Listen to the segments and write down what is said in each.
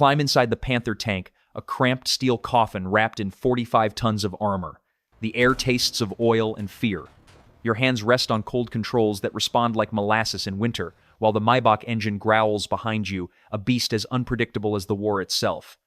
climb inside the Panther tank, a cramped steel coffin wrapped in 45 tons of armor. The air tastes of oil and fear. Your hands rest on cold controls that respond like molasses in winter, while the Maybach engine growls behind you, a beast as unpredictable as the war itself.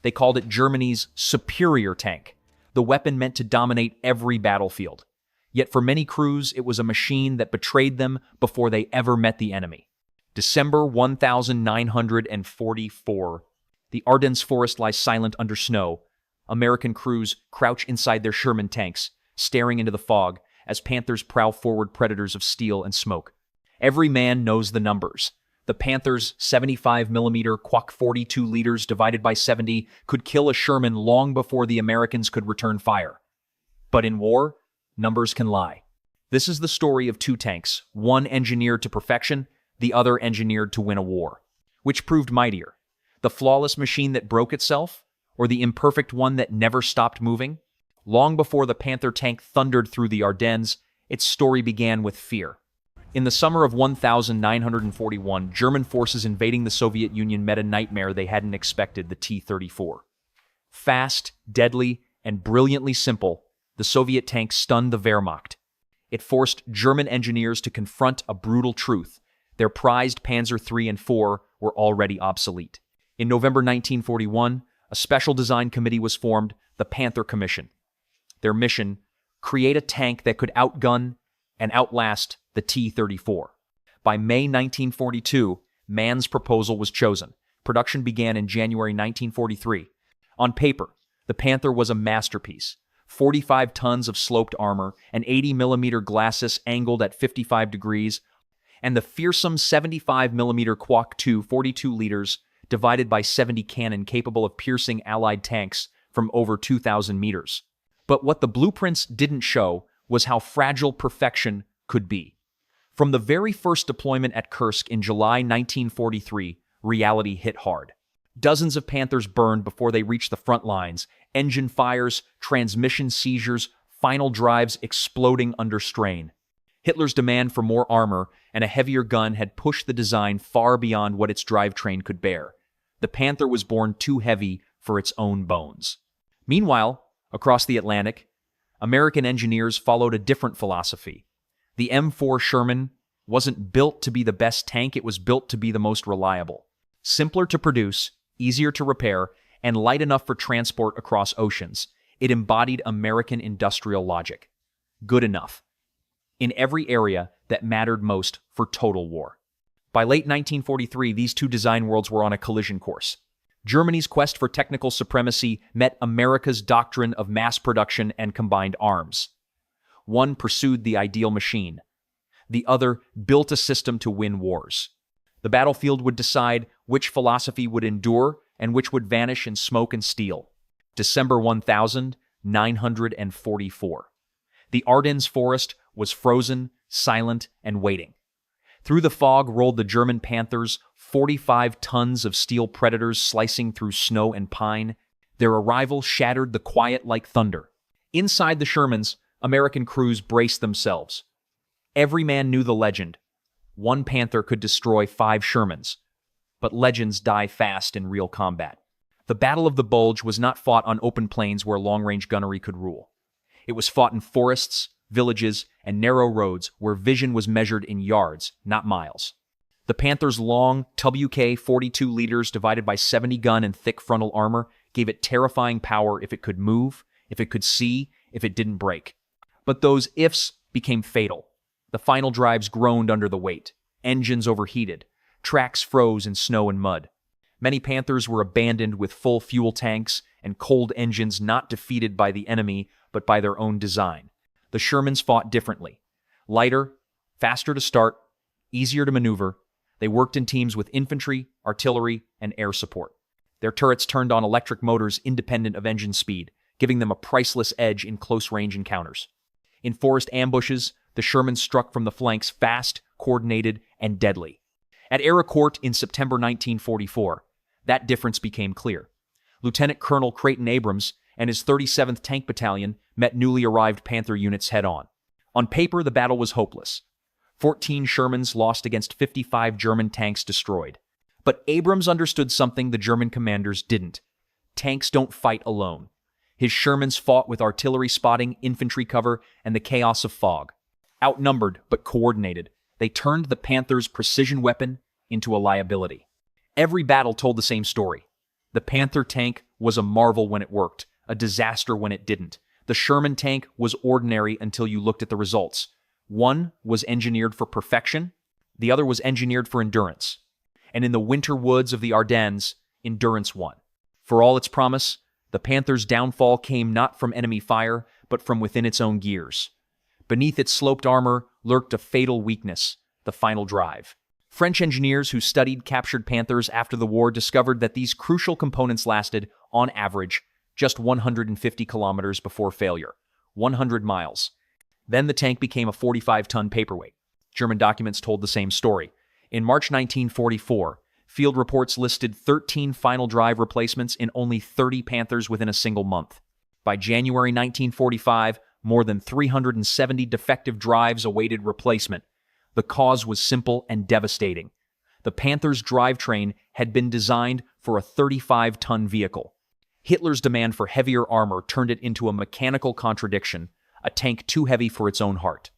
They called it Germany's superior tank, the weapon meant to dominate every battlefield. Yet for many crews, it was a machine that betrayed them before they ever met the enemy. December 1944. The Ardennes forest lies silent under snow. American crews crouch inside their Sherman tanks, staring into the fog as Panthers prowl forward, predators of steel and smoke. Every man knows the numbers. The Panther's 75mm Quack 42 liters divided by 70 could kill a Sherman long before the Americans could return fire. But in war, numbers can lie. This is the story of two tanks, one engineered to perfection, the other engineered to win a war. Which proved mightier? The flawless machine that broke itself, or the imperfect one that never stopped moving? Long before the Panther tank thundered through the Ardennes, its story began with fear. In the summer of 1941, German forces invading the Soviet Union met a nightmare they hadn't expected, the T-34. Fast, deadly, and brilliantly simple, the Soviet tank stunned the Wehrmacht. It forced German engineers to confront a brutal truth. Their prized Panzer III and IV were already obsolete. In November 1941, a special design committee was formed, the Panther Commission. Their mission: create a tank that could outgun and outlast the T-34. By May 1942, Mann's proposal was chosen. Production began in January 1943. On paper, the Panther was a masterpiece. 45 tons of sloped armor, an 80mm glacis angled at 55 degrees, and the fearsome 75mm Quack 2 42 liters divided by 70 cannon capable of piercing Allied tanks from over 2,000 meters. But what the blueprints didn't show was how fragile perfection could be. From the very first deployment at Kursk in July 1943, reality hit hard. Dozens of Panthers burned before they reached the front lines, engine fires, transmission seizures, final drives exploding under strain. Hitler's demand for more armor and a heavier gun had pushed the design far beyond what its drivetrain could bear. The Panther was born too heavy for its own bones. Meanwhile, across the Atlantic, American engineers followed a different philosophy. The M4 Sherman wasn't built to be the best tank, it was built to be the most reliable. Simpler to produce, easier to repair, and light enough for transport across oceans, it embodied American industrial logic. Good enough. In every area that mattered most for total war. By late 1943, these two design worlds were on a collision course. Germany's quest for technical supremacy met America's doctrine of mass production and combined arms. One pursued the ideal machine. The other built a system to win wars. The battlefield would decide which philosophy would endure and which would vanish in smoke and steel. December 1944. The Ardennes forest was frozen, silent, and waiting. Through the fog rolled the German Panthers, 45 tons of steel predators slicing through snow and pine. Their arrival shattered the quiet like thunder. Inside the Shermans, American crews braced themselves. Every man knew the legend. One Panther could destroy 5 Shermans. But legends die fast in real combat. The Battle of the Bulge was not fought on open plains where long-range gunnery could rule. It was fought in forests, villages, and narrow roads where vision was measured in yards, not miles. The Panther's long WK 42 liters divided by 70 gun and thick frontal armor gave it terrifying power if it could move, if it could see, if it didn't break. But those ifs became fatal. The final drives groaned under the weight. Engines overheated. Tracks froze in snow and mud. Many Panthers were abandoned with full fuel tanks and cold engines, not defeated by the enemy, but by their own design. The Shermans fought differently. Lighter, faster to start, easier to maneuver. They worked in teams with infantry, artillery, and air support. Their turrets turned on electric motors independent of engine speed, giving them a priceless edge in close-range encounters. In forest ambushes, the Shermans struck from the flanks fast, coordinated, and deadly. At Arracourt in September 1944, that difference became clear. Lieutenant Colonel Creighton Abrams and his 37th Tank Battalion met newly arrived Panther units head-on. On paper, the battle was hopeless. 14 Shermans lost against 55 German tanks destroyed. But Abrams understood something the German commanders didn't. Tanks don't fight alone. His Shermans fought with artillery spotting, infantry cover, and the chaos of fog. Outnumbered but coordinated, they turned the Panther's precision weapon into a liability. Every battle told the same story. The Panther tank was a marvel when it worked, a disaster when it didn't. The Sherman tank was ordinary until you looked at the results. One was engineered for perfection, the other was engineered for endurance. And in the winter woods of the Ardennes, endurance won. For all its promise, the Panther's downfall came not from enemy fire, but from within its own gears. Beneath its sloped armor lurked a fatal weakness, the final drive. French engineers who studied captured Panthers after the war discovered that these crucial components lasted, on average, just 150 kilometers before failure, 100 miles. Then the tank became a 45-ton paperweight. German documents told the same story. In March 1944, field reports listed 13 final drive replacements in only 30 Panthers within a single month. By January 1945, more than 370 defective drives awaited replacement. The cause was simple and devastating. The Panther's drivetrain had been designed for a 35-ton vehicle. Hitler's demand for heavier armor turned it into a mechanical contradiction, a tank too heavy for its own heart.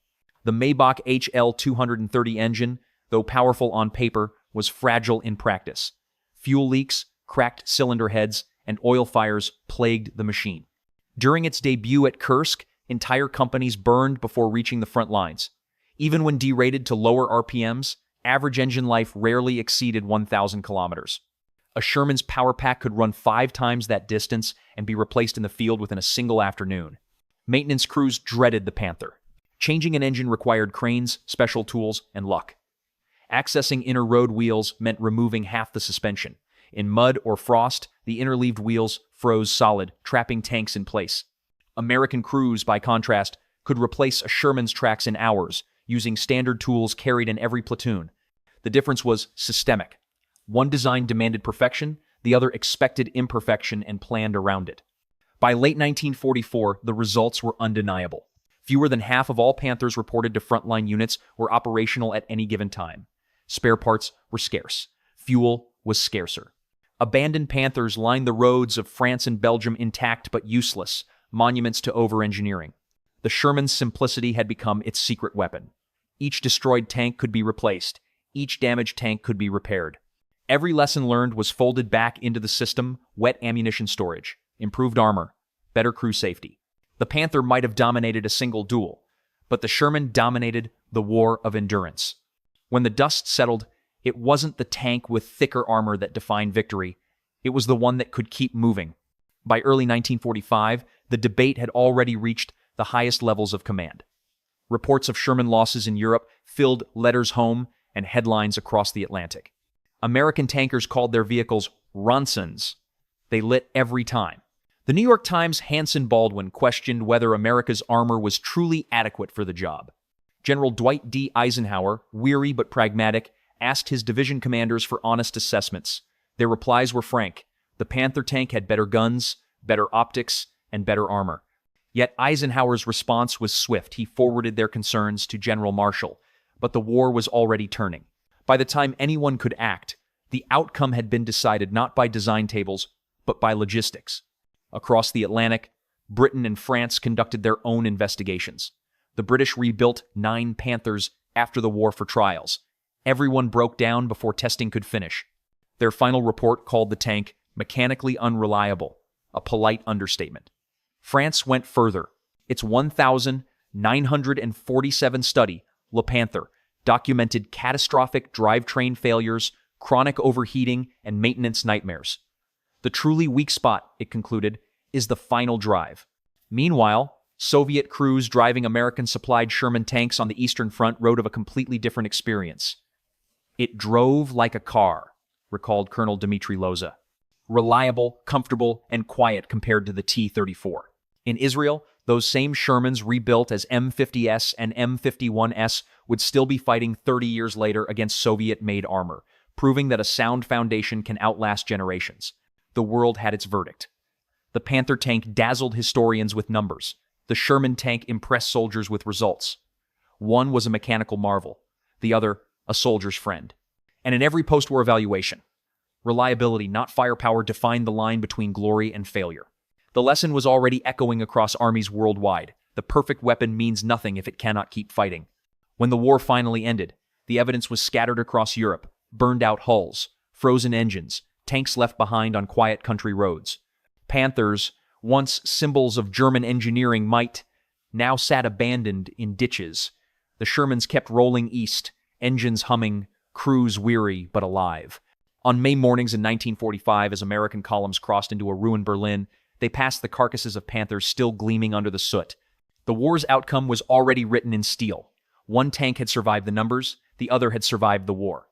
The Maybach HL-230 engine, though powerful on paper, was fragile in practice. Fuel leaks, cracked cylinder heads, and oil fires plagued the machine. During its debut at Kursk, entire companies burned before reaching the front lines. Even when derated to lower RPMs, average engine life rarely exceeded 1,000 kilometers. A Sherman's power pack could run 5 times that distance and be replaced in the field within a single afternoon. Maintenance crews dreaded the Panther. Changing an engine required cranes, special tools, and luck. Accessing inner road wheels meant removing half the suspension. In mud or frost, the interleaved wheels froze solid, trapping tanks in place. American crews, by contrast, could replace a Sherman's tracks in hours, using standard tools carried in every platoon. The difference was systemic. One design demanded perfection, the other expected imperfection and planned around it. By late 1944, the results were undeniable. Fewer than half of all Panthers reported to frontline units were operational at any given time. Spare parts were scarce. Fuel was scarcer. Abandoned Panthers lined the roads of France and Belgium intact but useless, monuments to over-engineering. The Sherman's simplicity had become its secret weapon. Each destroyed tank could be replaced. Each damaged tank could be repaired. Every lesson learned was folded back into the system: wet ammunition storage, improved armor, better crew safety. The Panther might have dominated a single duel, but the Sherman dominated the war of endurance. When the dust settled, it wasn't the tank with thicker armor that defined victory. It was the one that could keep moving. By early 1945, the debate had already reached the highest levels of command. Reports of Sherman losses in Europe filled letters home and headlines across the Atlantic. American tankers called their vehicles Ronsons. They lit every time. The New York Times' Hanson Baldwin questioned whether America's armor was truly adequate for the job. General Dwight D. Eisenhower, weary but pragmatic, asked his division commanders for honest assessments. Their replies were frank. The Panther tank had better guns, better optics, and better armor. Yet Eisenhower's response was swift. He forwarded their concerns to General Marshall. But the war was already turning. By the time anyone could act, the outcome had been decided not by design tables, but by logistics. Across the Atlantic, Britain and France conducted their own investigations. The British rebuilt 9 Panthers after the war for trials. Everyone broke down before testing could finish. Their final report called the tank mechanically unreliable, a polite understatement. France went further. Its 1,947 study, Le Panther, documented catastrophic drivetrain failures, chronic overheating, and maintenance nightmares. The truly weak spot, it concluded, is the final drive. Meanwhile, Soviet crews driving American-supplied Sherman tanks on the Eastern Front wrote of a completely different experience. It drove like a car, recalled Colonel Dmitry Loza. Reliable, comfortable, and quiet compared to the T-34. In Israel, those same Shermans rebuilt as M50S and M51S would still be fighting 30 years later against Soviet-made armor, proving that a sound foundation can outlast generations. The world had its verdict. The Panther tank dazzled historians with numbers. The Sherman tank impressed soldiers with results. One was a mechanical marvel, the other a soldier's friend. And in every post-war evaluation, Reliability, not firepower, defined the line between glory and failure. The lesson was already echoing across armies worldwide. The perfect weapon means nothing if it cannot keep fighting. When the war finally ended, the evidence was scattered across Europe: burned-out hulls, frozen engines, tanks left behind on quiet country roads. Panthers, once symbols of German engineering might, now sat abandoned in ditches. The Shermans kept rolling east, engines humming, crews weary but alive. On May mornings in 1945, as American columns crossed into a ruined Berlin, they passed the carcasses of Panthers still gleaming under the soot. The war's outcome was already written in steel. One tank had survived the numbers, the other had survived the war.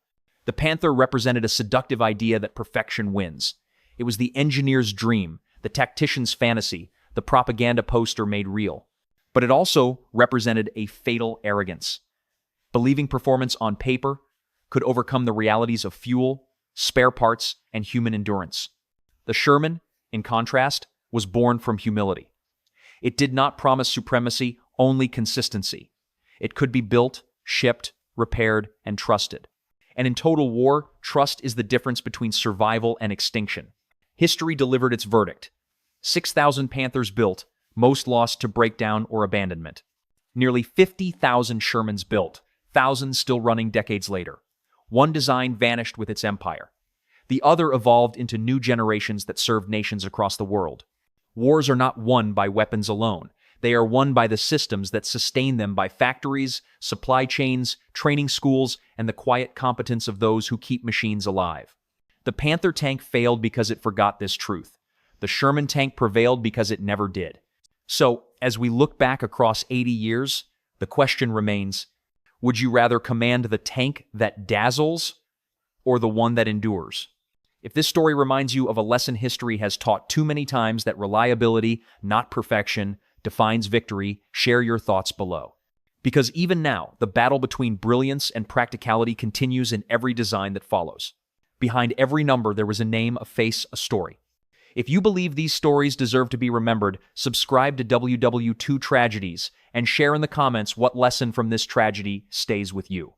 The Panther represented a seductive idea that perfection wins. It was the engineer's dream, the tactician's fantasy, the propaganda poster made real. But it also represented a fatal arrogance. Believing performance on paper could overcome the realities of fuel, spare parts, and human endurance. The Sherman, in contrast, was born from humility. It did not promise supremacy, only consistency. It could be built, shipped, repaired, and trusted. And in total war, trust is the difference between survival and extinction. History delivered its verdict. 6,000 Panthers built, most lost to breakdown or abandonment. Nearly 50,000 Shermans built, thousands still running decades later. One design vanished with its empire. The other evolved into new generations that served nations across the world. Wars are not won by weapons alone. They are won by the systems that sustain them, by factories, supply chains, training schools, and the quiet competence of those who keep machines alive. The Panther tank failed because it forgot this truth. The Sherman tank prevailed because it never did. So, as we look back across 80 years, the question remains, would you rather command the tank that dazzles or the one that endures? If this story reminds you of a lesson history has taught too many times, that reliability, not perfection, defines victory, share your thoughts below. Because even now, the battle between brilliance and practicality continues in every design that follows. Behind every number, there was a name, a face, a story. If you believe these stories deserve to be remembered, subscribe to WW2 Tragedies and share in the comments what lesson from this tragedy stays with you.